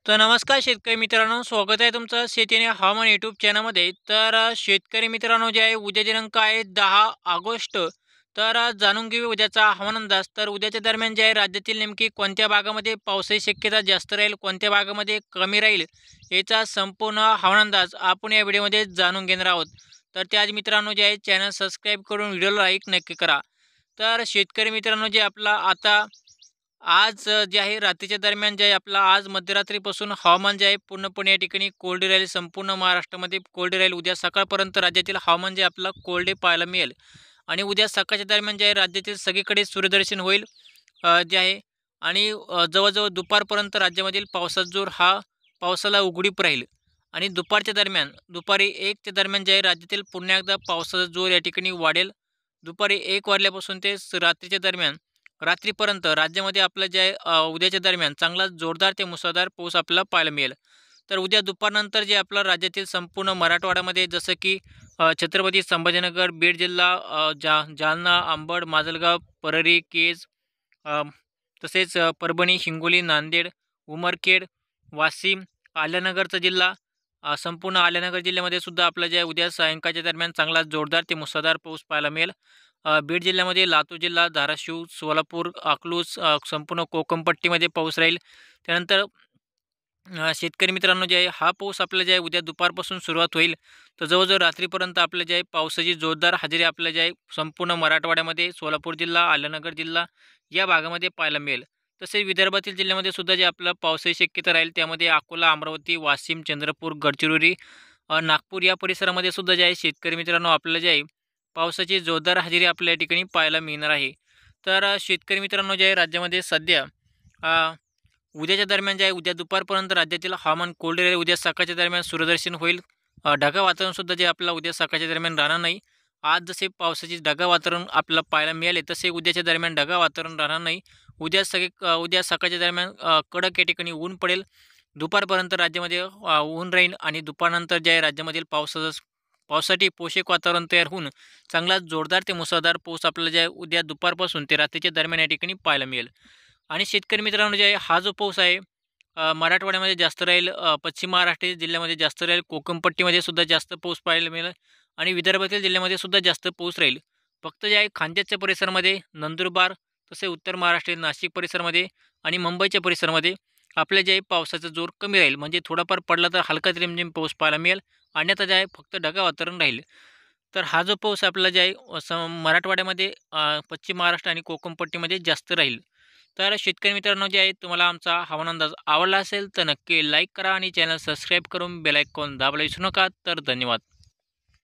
तर नमस्कार शेतकरी मित्रांनो, स्वागत आहे तुमचं शेती आणि हवामान यूट्यूब चॅनलमध्ये. शेतकरी मित्रांनो, जे आहे उद्या दिनांक आहे 10 ऑगस्ट. जाणून घेऊ उद्याचा हवामान अंदाज. तर उद्याच्या दरम्यान जे आहे राज्यातील नेमकी कोणत्या भागामध्ये पावसाची शक्यता जास्त राहील, कोणत्या भागामध्ये कमी राहील, याचा संपूर्ण हवामान अंदाज आपण या व्हिडिओमध्ये जाणून घेणार आहोत. तर त्याआधी मित्रांनो, जे आहे चॅनल सबस्क्राईब करून व्हिडिओला लाईक नक्की करा. तर शेतकरी मित्रांनो, जे आपला आता आज जे आहे रात्रीच्या दरम्यान जे आहे आपला आज मध्यरात्रीपासून हवामान जे आहे पूर्णपणे या ठिकाणी कोरडे राहील. संपूर्ण महाराष्ट्रामध्ये कोरडे राहील. उद्या सकाळपर्यंत राज्यातील हवामान जे आपल्याला कोरडे पाहायला मिळेल आणि उद्या सकाळच्या दरम्यान जे आहे राज्यातील सगळीकडे सूर्यदर्शन होईल जे आहे आणि जवळजवळ दुपारपर्यंत राज्यामधील पावसाचा जोर हा पावसाला उघडीप राहील आणि दुपारच्या दरम्यान दुपारी 1च्या दरम्यान जे आहे राज्यातील पुन्हा एकदा पावसाचा जोर या ठिकाणी वाढेल. दुपारी 1 वाजल्यापासून ते रात्रीच्या दरम्यान रात्रीपर्यंत राज्यामध्ये आपलं जे आहे उद्याच्या दरम्यान चांगला जोरदार ते मुसळधार पाऊस आपल्याला पाहायला मिळेल. तर उद्या दुपारनंतर जे आपलं राज्यातील संपूर्ण मराठवाड्यामध्ये जसं की छत्रपती संभाजीनगर, बीड जिल्हा, जालना, अंबड, माजलगाव, परळी, केज, अ, तसेच परभणी, हिंगोली, नांदेड, उमरखेड, वाशिम, आल्यानगरचा जिल्हा, संपूर्ण आल्यानगर जिल्ह्यामध्ये सुद्धा आपलं जे आहे उद्या सायंकाळच्या दरम्यान चांगला जोरदार ते मुसळधार पाऊस पाहायला मिळेल. बीड जिल्ह्यामध्ये लातूर जिल्हा, धाराशिव, सोलापूर, अकलूज, संपूर्ण कोकणपट्टीमध्ये पाऊस राहील. त्यानंतर शेतकरी मित्रांनो, जे आहे हा पाऊस आपल्याला जे आहे उद्या दुपारपासून सुरुवात होईल. तर जवळजवळ रात्रीपर्यंत आपलं जे आहे पावसाची जोरदार हजेरी आपल्याला जे आहे संपूर्ण मराठवाड्यामध्ये सोलापूर जिल्हा, आल्यानगर जिल्हा या भागामध्ये पाहायला मिळेल. तसेच विदर्भातील जिल्ह्यामध्ये सुद्धा जे आपलं पावसाची शक्यता राहील त्यामध्ये अकोला, अमरावती, वाशिम, चंद्रपूर, गडचिरोली, नागपूर या परिसरामध्ये सुद्धा जे आहे शेतकरी मित्रांनो आपल्याला जे आहे पावसाची जोरदार हजेरी आपल्या या ठिकाणी पाहायला मिळणार आहे. शेतकरी मित्रांनो, जे आहे राज्यामध्ये सध्या उद्याच्या दरम्यान जे आहे उद्या दुपारपर्यंत राज्यातील हवामान कोरडे राहील. उद्या सकाळच्या दरम्यान सूर्यदर्शन होईल. ढगाळ वातावरणसुद्धा जे आपल्याला उद्या सकाळच्या दरम्यान राहणार नाही. आज जसे पावसाची ढगाळ वातावरण आपल्याला पाहायला मिळाले तसे उद्याच्या दरम्यान ढगाळ वातावरण राहणार नाही. उद्या सकाळच्या दरम्यान कडक या ठिकाणी ऊन पडेल. दुपारपर्यंत राज्यामध्ये ऊन राहील आणि दुपारनंतर जे आहे राज्यामधील पावसासाठी पोषक वातावरण तयार होऊन चांगला जोरदार ते मुसळधार पाऊस आपल्याला जे आहे उद्या दुपारपासून ते रात्रीच्या दरम्यान या ठिकाणी पाहायला मिळेल. आणि शेतकरी मित्रांनो, जे आहे हा जो पाऊस आहे मराठवाड्यामध्ये जास्त राहील, पश्चिम महाराष्ट्र जिल्ह्यामध्ये जास्त राहील, कोकणपट्टीमध्ये सुद्धा जास्त पाऊस पाहायला मिळेल आणि विदर्भातील जिल्ह्यामध्ये सुद्धा जास्त पाऊस राहील. फक्त जे आहे खानदेशच्या परिसरामध्ये, नंदुरबार, तसे उत्तर महाराष्ट्र नाशिक परिसरामध्ये आणि मुंबईच्या परिसरामध्ये आपल्या जे आहे पावसाचा जोर कमी राहील. म्हणजे थोडाफार पडला तर हलका रिमझिम पाऊस पाहायला मिळेल. अन्यथा जे आहे फक्त ढगाळ वातावरण राहील. तर हा जो पाऊस आपला जे आहे मराठवाड्यामध्ये, पश्चिम महाराष्ट्र आणि कोकणपट्टीमध्ये जास्त राहील. तर शेतकरी मित्रांनो, जे आहे तुम्हाला आमचा हवामान अंदाज आवडला असेल तर नक्की लाईक करा आणि चॅनल सबस्क्राईब करून बेल आयकॉन दाबायला विसरू नका. तर धन्यवाद.